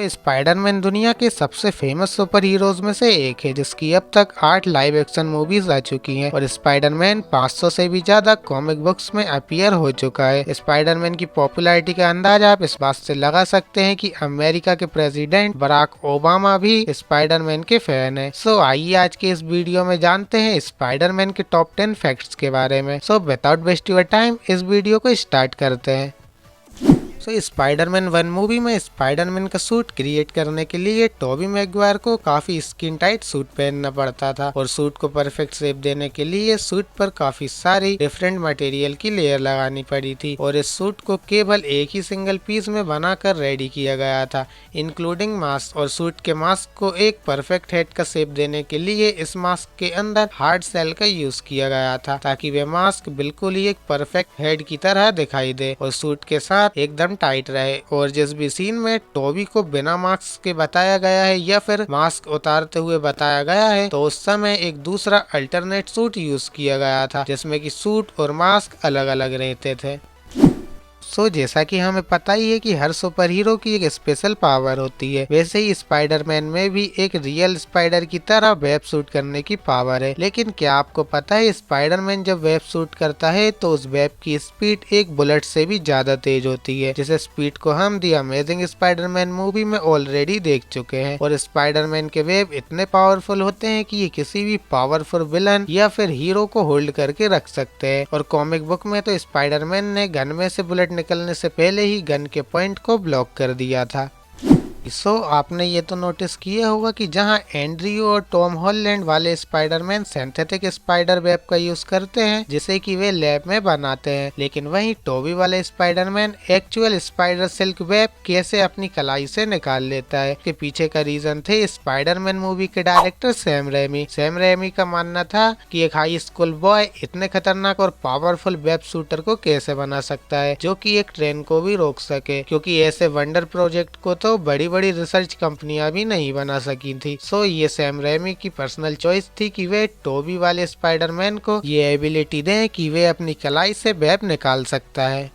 तो स्पाइडरमैन दुनिया के सबसे फेमस सुपर हीरोज में से एक है, जिसकी अब तक 8 लाइव एक्शन मूवीज आ चुकी हैं और स्पाइडरमैन 500 से भी ज्यादा कॉमिक बुक्स में अपीयर हो चुका है। स्पाइडरमैन की पॉपुलैरिटी का अंदाजा आप इस बात से लगा सकते हैं कि अमेरिका के प्रेसिडेंट बराक ओबामा भी स्पाइडरमैन के फैन है। सो आइए आज के इस वीडियो में जानते हैं स्पाइडरमैन के टॉप 10 फैक्ट्स के बारे में। So without waste your time इस वीडियो को स्टार्ट करते हैं। स्पाइडरमैन 1 मूवी में स्पाइडरमैन का सूट क्रिएट करने के लिए टोबी मैगवायर को काफी स्किन टाइट सूट पहनना पड़ता था और सूट को परफेक्ट शेप देने के लिए सूट पर काफी सारी डिफरेंट मटेरियल की लेयर लगानी पड़ी थी और इस सूट को केवल एक ही सिंगल पीस में बनाकर रेडी किया गया था, इंक्लूडिंग मास्क। और सूट के मास्क को एक परफेक्ट हेड का शेप देने के लिए इस मास्क के अंदर हार्ड सेल का यूज किया गया था ताकि वे मास्क बिल्कुल ही एक परफेक्ट हेड की तरह दिखाई दे और सूट के साथ एकदम टाइट रहे। और जिस भी सीन में टोबी को बिना मास्क के बताया गया है या फिर मास्क उतारते हुए बताया गया है, तो उस समय एक दूसरा अल्टरनेट सूट यूज किया गया था जिसमें कि सूट और मास्क अलग अलग रहते थे। जैसा कि हमें पता ही है कि हर सुपर हीरो की एक स्पेशल पावर होती है, वैसे ही स्पाइडरमैन में भी एक रियल स्पाइडर की तरह वेब शूट करने की पावर है। लेकिन क्या आपको पता है स्पाइडरमैन जब वेब शूट करता है तो उस वेब की स्पीड एक बुलेट से भी ज्यादा तेज होती है, जिस स्पीड को हम दी अमेजिंग स्पाइडरमैन मूवी में ऑलरेडी देख चुके हैं। और स्पाइडरमैन के वेब इतने पावरफुल होते हैं कि ये किसी भी पावरफुल विलन या फिर हीरो को होल्ड करके रख सकते हैं। और कॉमिक बुक में तो स्पाइडरमैन ने गन में से बुलेट निकलने से पहले ही गन के पॉइंट को ब्लॉक कर दिया था। आपने ये तो नोटिस किया होगा कि जहां एंड्रयू और टॉम हॉलैंड वाले स्पाइडरमैन सिंथेटिक स्पाइडर वेब का यूज करते हैं जिसे कि वे लैब में बनाते हैं, लेकिन वहीं टोबी वाले Spiderman actual spider silk web कैसे अपनी कलाई से निकाल लेता है। के पीछे का रीजन थे स्पाइडरमैन मूवी के डायरेक्टर सैम रेमी का मानना था कि एक हाई स्कूल बॉय इतने खतरनाक और पावरफुल वेब शूटर को कैसे बना सकता है जो कि एक ट्रेन को भी रोक सके, क्योंकि ऐसे वंडर प्रोजेक्ट को तो बड़ी रिसर्च कंपनियां भी नहीं बना सकी थी। ये सैम रेमी की पर्सनल चॉइस थी कि वे टोबी वाले स्पाइडरमैन को ये एबिलिटी दें कि वे अपनी कलाई से वेब निकाल सकता है।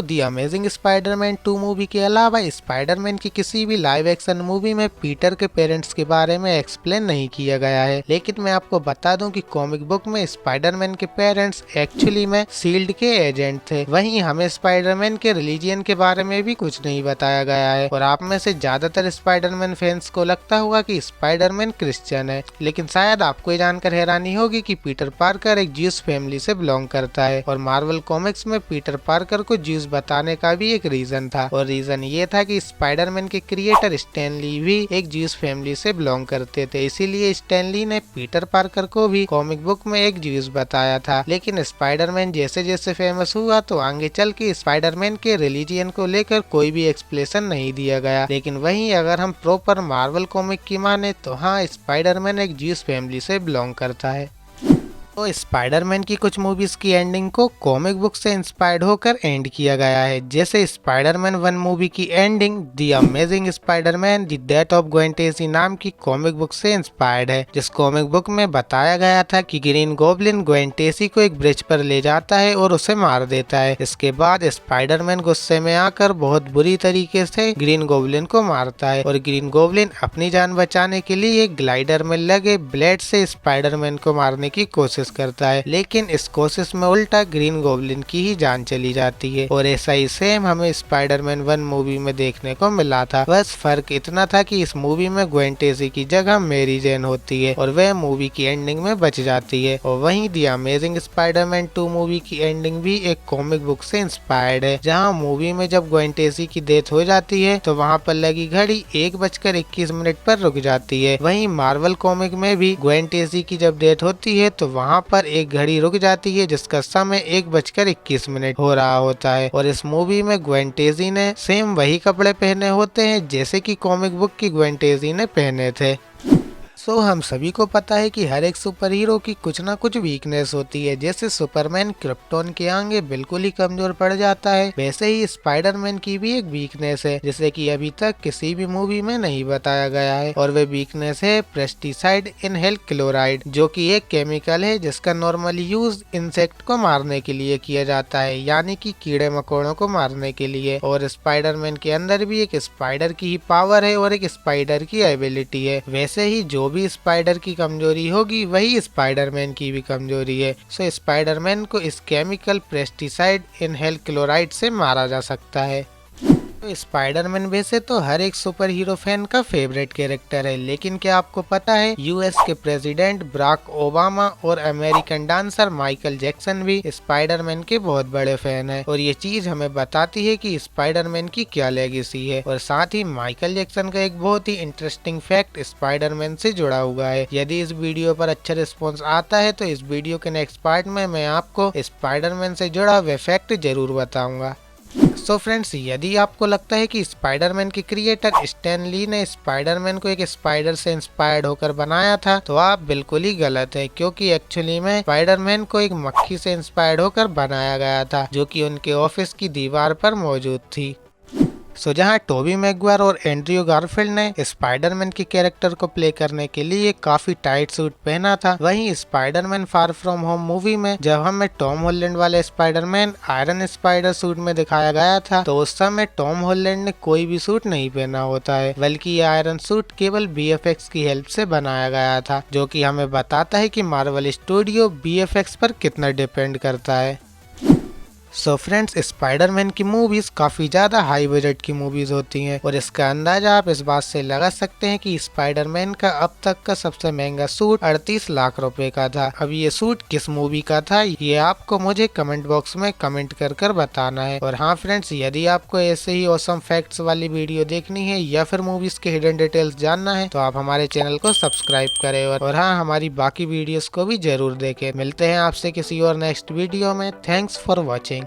दी अमेजिंग स्पाइडरमैन 2 मूवी के अलावा स्पाइडरमैन की किसी भी लाइव एक्शन मूवी में पीटर के पेरेंट्स के बारे में एक्सप्लेन नहीं किया गया है, लेकिन मैं आपको बता दूं कि कॉमिक बुक में स्पाइडरमैन के पेरेंट्स एक्चुअली में शील्ड के एजेंट थे। वहीं हमें स्पाइडरमैन के रिलीजियन के बारे में भी कुछ नहीं बताया गया है और आप में से ज्यादातर स्पाइडरमैन फैंस को लगता होगा कि स्पाइडरमैन क्रिश्चियन है, लेकिन शायद आपको ये जानकर हैरानी होगी कि पीटर पार्कर एक ज्यूस फैमिली से बिलोंग करता है। और मार्वल कॉमिक्स में पीटर पार्कर को ज्यूस बताने का भी एक रीजन था और रीजन ये था कि स्पाइडरमैन के क्रिएटर स्टैन ली भी एक ज्यूस फैमिली से बिलोंग करते थे, इसीलिए स्टैन ली ने पीटर पार्कर को भी कॉमिक बुक में एक ज्यूस बताया था। लेकिन स्पाइडरमैन जैसे जैसे फेमस हुआ तो आगे चल के स्पाइडरमैन के रिलीजियन को लेकर कोई भी एक्सप्लेनेशन नहीं दिया गया। लेकिन वहीं अगर हम प्रॉपर मार्वल कॉमिक की माने तो हाँ, स्पाइडरमैन एक ज्यूस फैमिली से बिलोंग करता है। स्पाइडरमैन की कुछ मूवीज की एंडिंग को कॉमिक बुक से इंस्पायर्ड होकर एंड किया गया है, जैसे स्पाइडरमैन 1 मूवी की ending the amazing Spiderman the death of Gwen Stacy नाम की कॉमिक बुक से इंस्पायर्ड है, जिस कॉमिक बुक में बताया गया था कि ग्रीन गॉब्लिन ग्वेन स्टेसी को एक ब्रिज पर ले जाता है और उसे मार देता है। इसके बाद स्पाइडरमैन गुस्से में आकर बहुत बुरी तरीके से ग्रीन गॉब्लिन को मारता है और ग्रीन गॉब्लिन अपनी जान बचाने के लिए ग्लाइडर में लगे ब्लेड से स्पाइडरमैन को मारने की कोशिश करता है, लेकिन इस कोशिश में उल्टा ग्रीन गॉब्लिन की ही जान चली जाती है। और ऐसा ही सेम हमें स्पाइडरमैन 1 मूवी में देखने को मिला था, बस फर्क इतना था कि इस मूवी में ग्वेन स्टेसी की जगह मेरी जेन होती है और वह मूवी की एंडिंग में बच जाती है। और वहीं द अमेजिंग स्पाइडरमैन 2 मूवी की एंडिंग भी एक कॉमिक बुक से इंस्पायर्ड है, जहाँ मूवी में जब ग्वेन स्टेसी की डेथ हो जाती है तो वहाँ पर लगी घड़ी 1:21 पर रुक जाती है। वहीं मार्वल कॉमिक में भी ग्वेन स्टेसी की जब डेथ होती है तो वहाँ पर एक घड़ी रुक जाती है जिसका समय 1:21 हो रहा होता है। और इस मूवी में ग्वेन स्टेसी ने सेम वही कपड़े पहने होते हैं जैसे कि कॉमिक बुक की ग्वेन स्टेसी ने पहने थे। हम सभी को पता है कि हर एक सुपर हीरो की कुछ ना कुछ वीकनेस होती है। जैसे सुपरमैन क्रिप्टोन के आगे बिल्कुल ही कमजोर पड़ जाता है, वैसे ही स्पाइडरमैन की भी एक वीकनेस है जिसे कि अभी तक किसी भी मूवी में नहीं बताया गया है, और वे वीकनेस है पेस्टिसाइड इनहेल क्लोराइड, जो कि एक केमिकल है जिसका नॉर्मली यूज इंसेक्ट को मारने के लिए किया जाता है, यानी कि कीड़े मकोड़ों को मारने के लिए। और स्पाइडरमैन के अंदर भी एक स्पाइडर की ही पावर है और एक स्पाइडर की एबिलिटी है। वैसे ही जो भी स्पाइडर की कमजोरी होगी वही स्पाइडरमैन की भी कमजोरी है। स्पाइडरमैन को इस केमिकल पेस्टिसाइड इनहेल क्लोराइड से मारा जा सकता है। स्पाइडरमैन वैसे तो हर एक सुपर हीरो फैन का फेवरेट कैरेक्टर है, लेकिन क्या आपको पता है यूएस के प्रेसिडेंट बराक ओबामा और अमेरिकन डांसर माइकल जैक्सन भी स्पाइडरमैन के बहुत बड़े फैन हैं, और ये चीज हमें बताती है कि स्पाइडरमैन की क्या लेगेसी है। और साथ ही माइकल जैक्सन का एक बहुत ही इंटरेस्टिंग फैक्ट स्पाइडरमैन से जुड़ा हुआ है। यदि इस वीडियो पर अच्छा रिस्पॉन्स आता है तो इस वीडियो के नेक्स्ट पार्ट में मैं आपको स्पाइडरमैन से जुड़ा वह फैक्ट जरूर बताऊंगा। फ्रेंड्स, यदि आपको लगता है कि स्पाइडरमैन के क्रिएटर स्टैन ली ने स्पाइडरमैन को एक स्पाइडर से इंस्पायर्ड होकर बनाया था, तो आप बिल्कुल ही गलत है, क्योंकि एक्चुअली में स्पाइडरमैन को एक मक्खी से इंस्पायर्ड होकर बनाया गया था, जो कि उनके ऑफिस की दीवार पर मौजूद थी। जहां टोबी मैगवायर और एंड्रयू गारफील्ड ने स्पाइडरमैन के कैरेक्टर को प्ले करने के लिए काफी टाइट सूट पहना था, वहीं Spiderman far from home movie में जब हमें टॉम हॉलैंड वाले स्पाइडरमैन आयरन स्पाइडर सूट में दिखाया गया था, तो उस समय टॉम हॉलैंड ने कोई भी सूट नहीं पहना होता है, बल्कि ये आयरन सूट केवल बीएफएक्स की हेल्प से बनाया गया था, जो कि हमें बताता है कि मार्वल स्टूडियो बीएफएक्स पर कितना डिपेंड करता है। फ्रेंड्स, स्पाइडरमैन की मूवीज काफी ज्यादा हाई बजट की मूवीज होती हैं, और इसका अंदाजा आप इस बात से लगा सकते हैं कि स्पाइडरमैन का अब तक का सबसे महंगा सूट 38 लाख रुपए का था। अब ये सूट किस मूवी का था ये आपको मुझे कमेंट बॉक्स में कमेंट कर बताना है। और हाँ फ्रेंड्स, यदि आपको ऐसे ही ऑसम फैक्ट्स वाली वीडियो देखनी है या फिर मूवीज के हिडन डिटेल्स जानना है तो आप हमारे चैनल को सब्सक्राइब करें, और हाँ, हमारी बाकी वीडियोस को भी जरूर देखें। मिलते हैं आपसे किसी और नेक्स्ट वीडियो में। Thanks for watching.